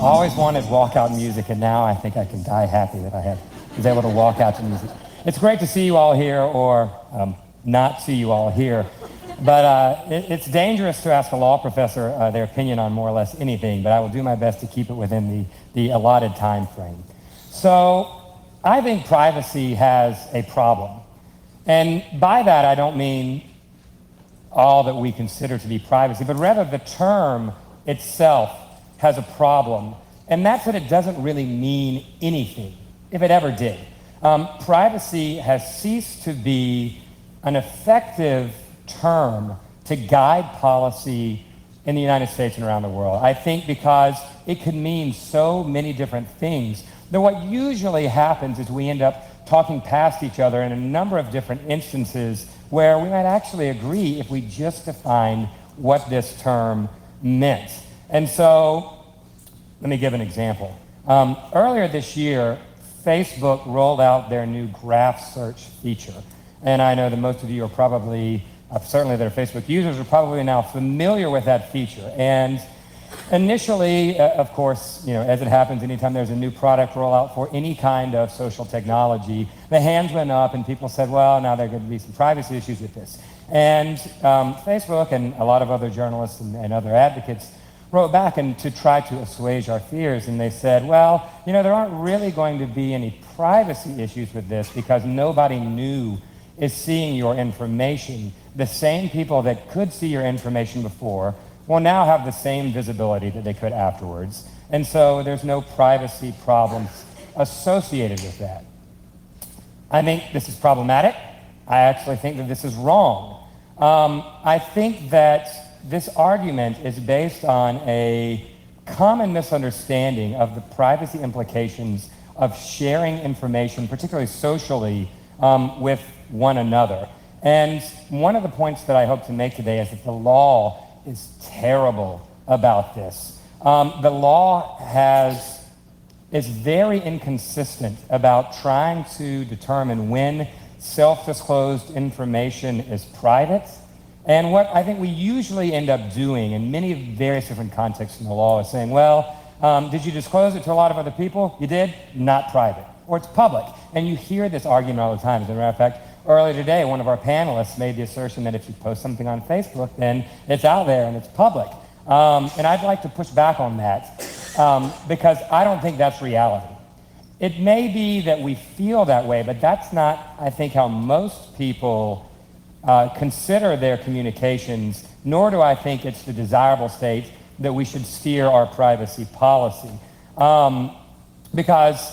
always wanted walkout music, and now I think I can die happy that was able to walk out to music. It's great to see you all here, or not see you all here. But it's dangerous to ask a law professor their opinion on more or less anything, but I will do my best to keep it within the allotted time frame. So I think privacy has a problem. And by that, I don't mean all that we consider to be privacy, but rather the term itself has a problem. And that's that it doesn't really mean anything, if it ever did. Privacy has ceased to be an effective term to guide policy in the United States and around the world. I think because it could mean so many different things that what usually happens is we end up talking past each other in a number of different instances where we might actually agree if we just defined what this term meant. And so, let me give an example. Earlier this year, Facebook rolled out their new graph search feature. And I know that most of you are probably, certainly that are Facebook users, are probably now familiar with that feature. And initially, of course, as it happens anytime there's a new product rollout for any kind of social technology, the hands went up and people said, well, now there are going to be some privacy issues with this. And Facebook and a lot of other journalists and other advocates wrote back and to try to assuage our fears, and they said, well, there aren't really going to be any privacy issues with this because nobody new is seeing your information. The same people that could see your information before will now have the same visibility that they could afterwards. And so there's no privacy problems associated with that. I think this is problematic. I actually think that this is wrong. I think that this argument is based on a common misunderstanding of the privacy implications of sharing information, particularly socially, with one another. And one of the points that I hope to make today is that the law is terrible about this. The law is very inconsistent about trying to determine when self-disclosed information is private. And what I think we usually end up doing in many various different contexts in the law is saying, well, did you disclose it to a lot of other people? You did? Not private. Or it's public. And you hear this argument all the time. As a matter of fact, earlier today, one of our panelists made the assertion that if you post something on Facebook, then it's out there and it's public. And I'd like to push back on that because I don't think that's reality. It may be that we feel that way, but that's not, I think, how most people consider their communications, nor do I think it's the desirable state that we should steer our privacy policy. Because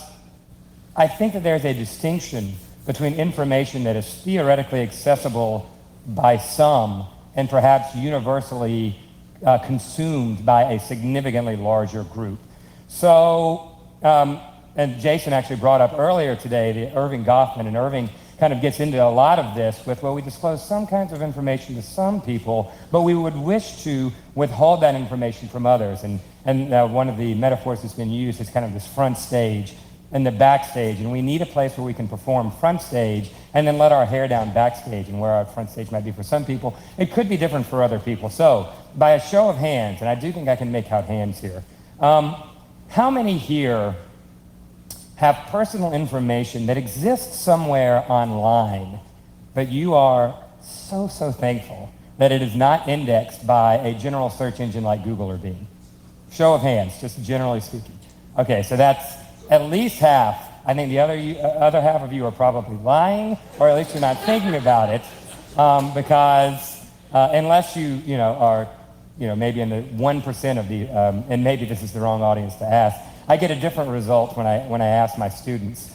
I think that there's a distinction between information that is theoretically accessible by some and perhaps universally consumed by a significantly larger group. So, and Jason actually brought up earlier today the Irving Goffman, and Irving kind of gets into a lot of this with, well, we disclose some kinds of information to some people, but we would wish to withhold that information from others. And one of the metaphors that's been used is kind of this front stage and the backstage, and we need a place where we can perform front stage and then let our hair down backstage, and where our front stage might be for some people, it could be different for other people. So, by a show of hands, and I do think I can make out hands here, how many here have personal information that exists somewhere online, but you are so thankful that it is not indexed by a general search engine like Google or Bing? Show of hands, just generally speaking. Okay, so that's at least half. I think the other half of you are probably lying, or at least you're not thinking about it, because unless you are maybe in the 1% of the, and maybe this is the wrong audience to ask. I get a different result when I ask my students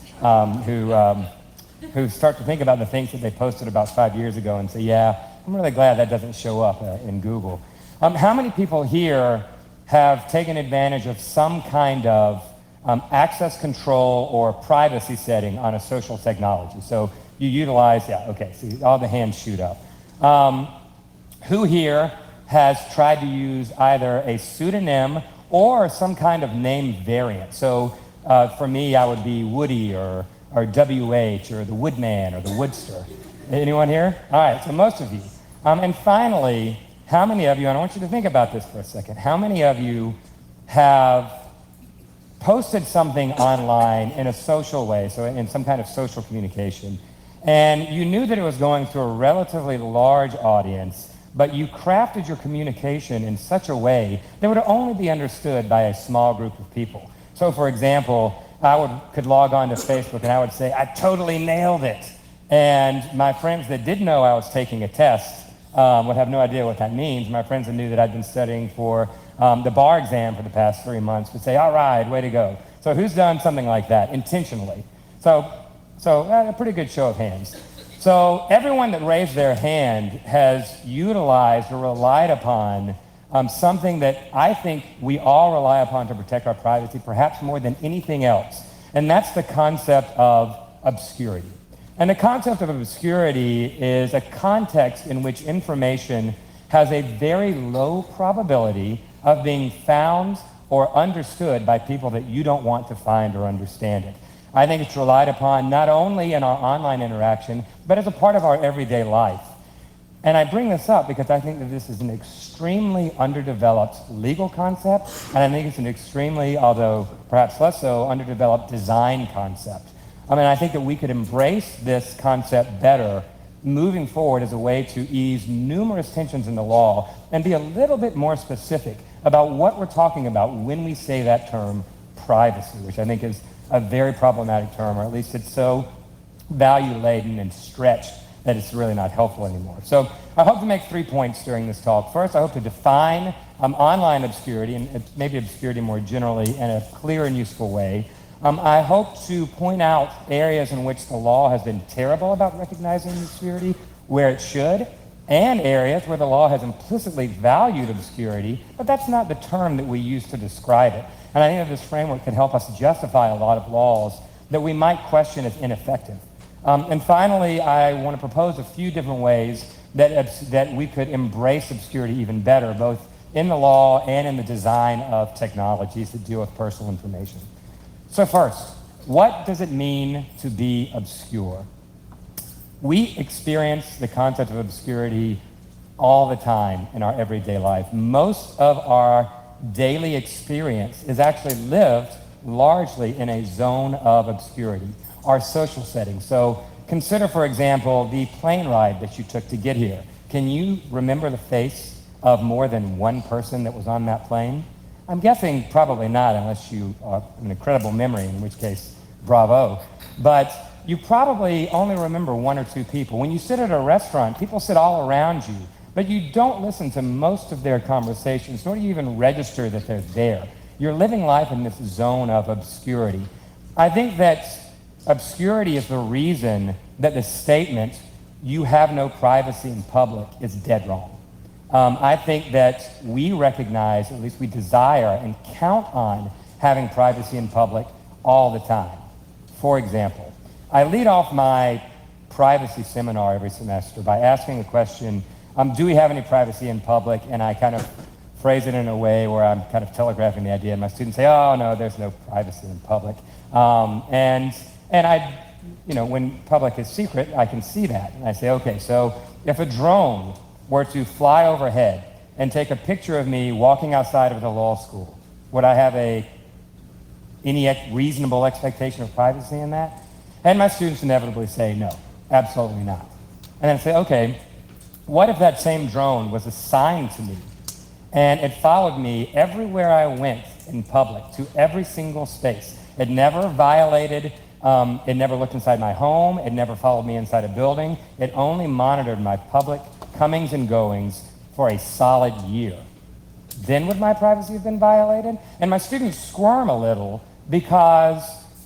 who start to think about the things that they posted about 5 years ago and say, yeah, I'm really glad that doesn't show up in Google. How many people here have taken advantage of some kind of access control or privacy setting on a social technology? So you utilize, see, all the hands shoot up. Who here has tried to use either a pseudonym or some kind of name variant? So for me, I would be Woody or WH or the Woodman or the Woodster. Anyone here? All right, so most of you. And finally, how many of you, and I want you to think about this for a second, how many of you have posted something online in a social way, so in some kind of social communication, and you knew that it was going to a relatively large audience, but you crafted your communication in such a way that would only be understood by a small group of people. So for example, could log on to Facebook and I would say, I totally nailed it. And my friends that didn't know I was taking a test would have no idea what that means. My friends that knew that I'd been studying for the bar exam for the past 3 months would say, all right, way to go. So who's done something like that intentionally? So a pretty good show of hands. So everyone that raised their hand has utilized or relied upon something that I think we all rely upon to protect our privacy, perhaps more than anything else, and that's the concept of obscurity. And the concept of obscurity is a context in which information has a very low probability of being found or understood by people that you don't want to find or understand it. I think it's relied upon not only in our online interaction, but as a part of our everyday life. And I bring this up because I think that this is an extremely underdeveloped legal concept, and I think it's an extremely, although perhaps less so, underdeveloped design concept. I mean, I think that we could embrace this concept better moving forward as a way to ease numerous tensions in the law and be a little bit more specific about what we're talking about when we say that term privacy, which I think is a very problematic term, or at least it's so value-laden and stretched that it's really not helpful anymore. So I hope to make 3 points during this talk. First, I hope to define online obscurity, and maybe obscurity more generally, in a clear and useful way. I hope to point out areas in which the law has been terrible about recognizing obscurity where it should, and areas where the law has implicitly valued obscurity, but that's not the term that we use to describe it. And I think that this framework can help us justify a lot of laws that we might question as ineffective. And finally, I want to propose a few different ways that we could embrace obscurity even better, both in the law and in the design of technologies that deal with personal information. So first, what does it mean to be obscure? We experience the concept of obscurity all the time in our everyday life. Most of our daily experience is actually lived largely in a zone of obscurity, our social setting. So consider, for example, the plane ride that you took to get here. Can you remember the face of more than one person that was on that plane? I'm guessing probably not, unless you have an incredible memory, in which case, bravo. But you probably only remember 1 or 2 people. When you sit at a restaurant, people sit all around you, but you don't listen to most of their conversations, nor do you even register that they're there. You're living life in this zone of obscurity. I think that obscurity is the reason that the statement, "you have no privacy in public," is dead wrong. I think that we recognize, at least we desire and count on having privacy in public all the time. For example, I lead off my privacy seminar every semester by asking the question, do we have any privacy in public? And I kind of phrase it in a way where I'm kind of telegraphing the idea, and my students say, oh, no, there's no privacy in public. And I, when public is secret, I can see that. And I say, okay, so if a drone were to fly overhead and take a picture of me walking outside of the law school, would I have any reasonable expectation of privacy in that? And my students inevitably say no, absolutely not. And then I say, okay, what if that same drone was assigned to me and it followed me everywhere I went in public, to every single space? It never violated, it never looked inside my home, it never followed me inside a building, it only monitored my public comings and goings for a solid year. Then would my privacy have been violated? And my students squirm a little because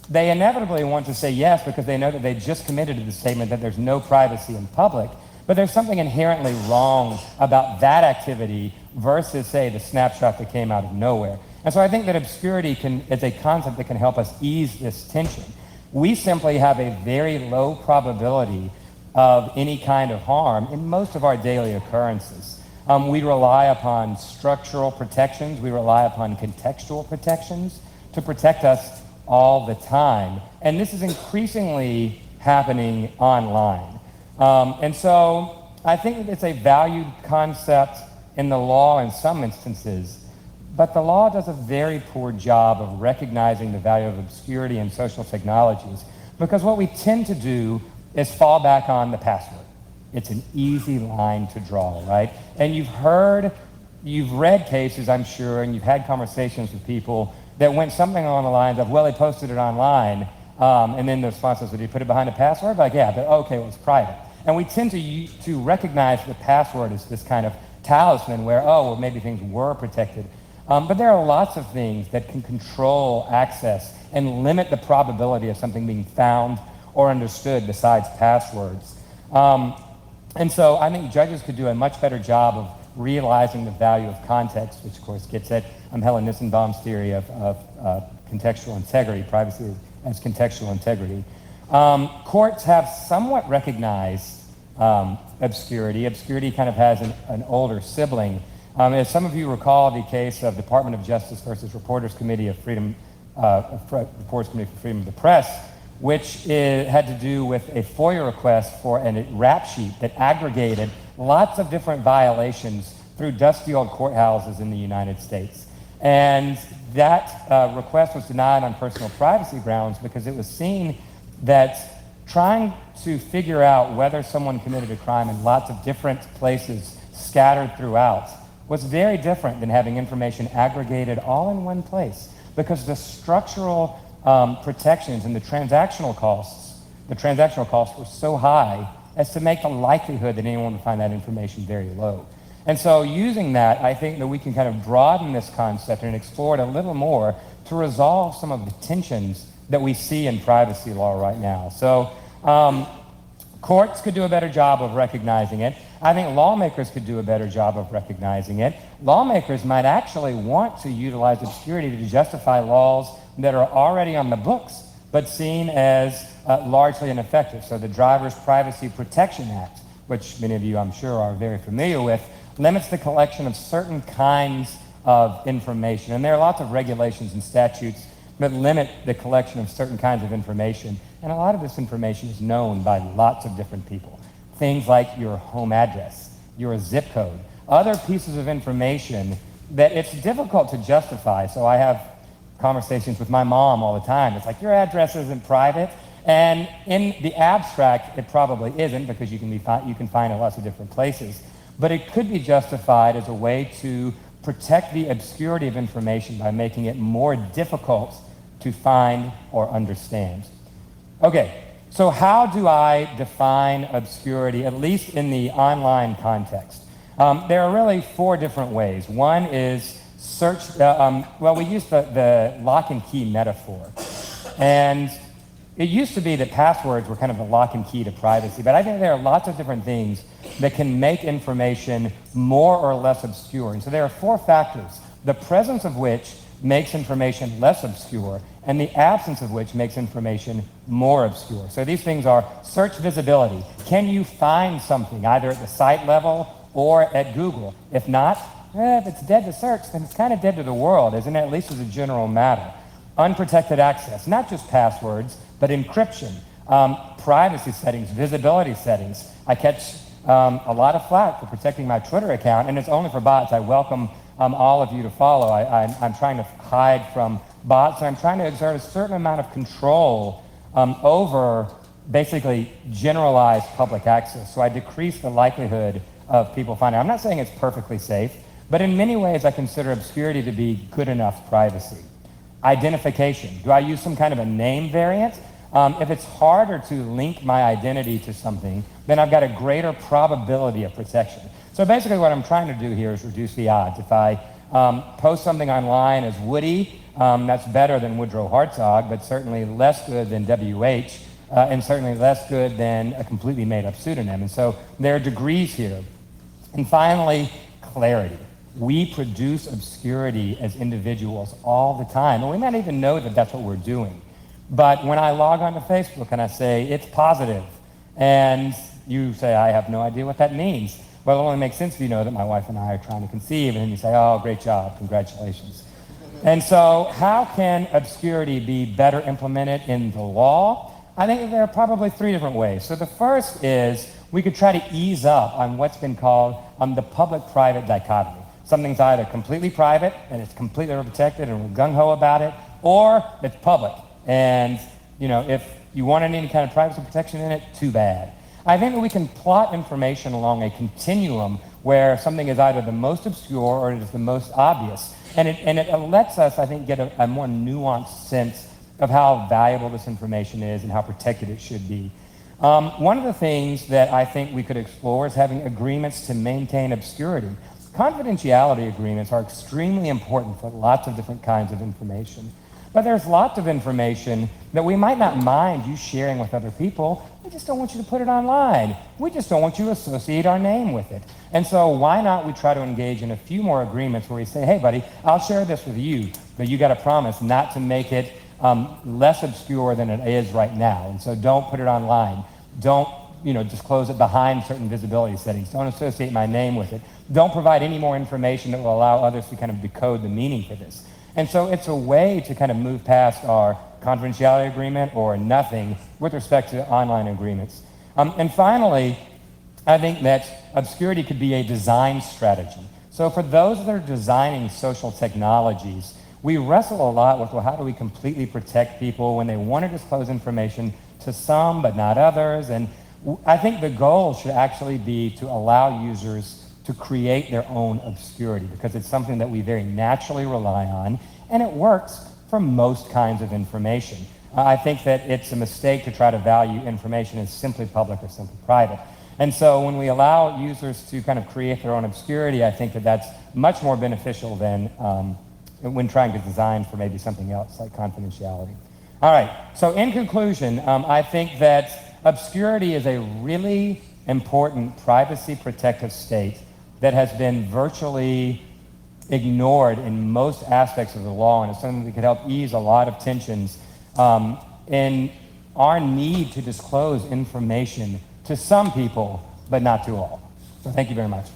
they inevitably want to say yes because they know that they just committed to the statement that there's no privacy in public, but there's something inherently wrong about that activity versus, say, the snapshot that came out of nowhere. And so I think that obscurity is a concept that can help us ease this tension. We simply have a very low probability of any kind of harm in most of our daily occurrences. We rely upon structural protections, we rely upon contextual protections to protect us all the time. And this is increasingly happening online. And so I think that it's a valued concept in the law in some instances, but the law does a very poor job of recognizing the value of obscurity in social technologies, because what we tend to do is fall back on the password. It's an easy line to draw, right? And you've read cases, I'm sure, and you've had conversations with people that went something along the lines of, well, they posted it online, and then the response was, did you put it behind a password? Like, yeah, but okay, well, it's private. And we tend to recognize the password as this kind of talisman where, oh, well, maybe things were protected. But there are lots of things that can control access and limit the probability of something being found or understood besides passwords. And so I think judges could do a much better job of realizing the value of context, which of course gets at Helen Nissenbaum's theory of contextual integrity, privacy as contextual integrity. Courts have somewhat recognized obscurity. Obscurity kind of has an older sibling. As some of you recall, the case of Department of Justice versus Reporters Committee of Freedom, Reporters Committee for Freedom of the Press, which had to do with a FOIA request for a rap sheet that aggregated lots of different violations through dusty old courthouses in the United States. And that request was denied on personal privacy grounds because it was seen that trying to figure out whether someone committed a crime in lots of different places scattered throughout was very different than having information aggregated all in one place, because the structural protections and the transactional costs were so high as to make the likelihood that anyone would find that information very low. And so using that, I think that we can kind of broaden this concept and explore it a little more to resolve some of the tensions that we see in privacy law right now. So courts could do a better job of recognizing it. I think lawmakers could do a better job of recognizing it. Lawmakers might actually want to utilize obscurity to justify laws that are already on the books, but seen as largely ineffective. So the Driver's Privacy Protection Act, which many of you, I'm sure, are very familiar with, limits the collection of certain kinds of information. And there are lots of regulations and statutes that limit the collection of certain kinds of information. And a lot of this information is known by lots of different people. Things like your home address, your zip code, other pieces of information that it's difficult to justify. So I have conversations with my mom all the time. It's like, your address isn't private. And in the abstract, it probably isn't, because you can find it lots of different places. But it could be justified as a way to protect the obscurity of information by making it more difficult to find or understand. Okay, so how do I define obscurity, at least in the online context? There are really 4 different ways. One is search, we use the lock and key metaphor. And it used to be that passwords were kind of the lock and key to privacy, but I think there are lots of different things that can make information more or less obscure. And so there are 4 factors, the presence of which makes information less obscure, and the absence of which makes information more obscure. So these things are search visibility. Can you find something either at the site level or at Google? If not, if it's dead to search, then it's kind of dead to the world, isn't it? At least as a general matter. Unprotected access, not just passwords, but encryption, privacy settings, visibility settings. I catch a lot of flack for protecting my Twitter account, and it's only for bots. I welcome all of you to follow. I'm trying to hide from bots, and I'm trying to exert a certain amount of control over basically generalized public access. So I decrease the likelihood of people finding. I'm not saying it's perfectly safe, but in many ways I consider obscurity to be good enough privacy. Identification. Do I use some kind of a name variant? If it's harder to link my identity to something, then I've got a greater probability of protection. So basically what I'm trying to do here is reduce the odds. If I post something online as Woody, that's better than Woodrow Hartzog, but certainly less good than WH, and certainly less good than a completely made-up pseudonym. And so there are degrees here. And finally, clarity. We produce obscurity as individuals all the time, and we might even know that that's what we're doing. But when I log onto Facebook and I say, it's positive, and you say, I have no idea what that means. Well, it only makes sense if you know that my wife and I are trying to conceive, and then you say, oh, great job, congratulations. And so how can obscurity be better implemented in the law? I think there are probably 3 different ways. So the first is we could try to ease up on what's been called the public-private dichotomy. Something's either completely private and it's completely protected and we're gung-ho about it, or it's public. And if you want any kind of privacy protection in it, too bad. I think that we can plot information along a continuum where something is either the most obscure or it is the most obvious. And it lets us, I think, get a more nuanced sense of how valuable this information is and how protected it should be. One of the things that I think we could explore is having agreements to maintain obscurity. Confidentiality agreements are extremely important for lots of different kinds of information. But there's lots of information that we might not mind you sharing with other people. We just don't want you to put it online. We just don't want you to associate our name with it. And so why not we try to engage in a few more agreements where we say, hey, buddy, I'll share this with you, but you got to promise not to make it less obscure than it is right now. And so don't put it online. Don't disclose it behind certain visibility settings. Don't associate my name with it. Don't provide any more information that will allow others to kind of decode the meaning for this. And so it's a way to kind of move past our confidentiality agreement or nothing with respect to online agreements. And finally, I think that obscurity could be a design strategy. So for those that are designing social technologies, we wrestle a lot with, well, how do we completely protect people when they want to disclose information to some but not others? And I think the goal should actually be to allow users to create their own obscurity, because it's something that we very naturally rely on, and it works for most kinds of information. I think that it's a mistake to try to value information as simply public or simply private. And so when we allow users to kind of create their own obscurity, I think that that's much more beneficial than when trying to design for maybe something else like confidentiality. All right, so in conclusion, I think that obscurity is a really important privacy protective state that has been virtually ignored in most aspects of the law, and it's something that could help ease a lot of tensions in our need to disclose information to some people, but not to all. So thank you very much.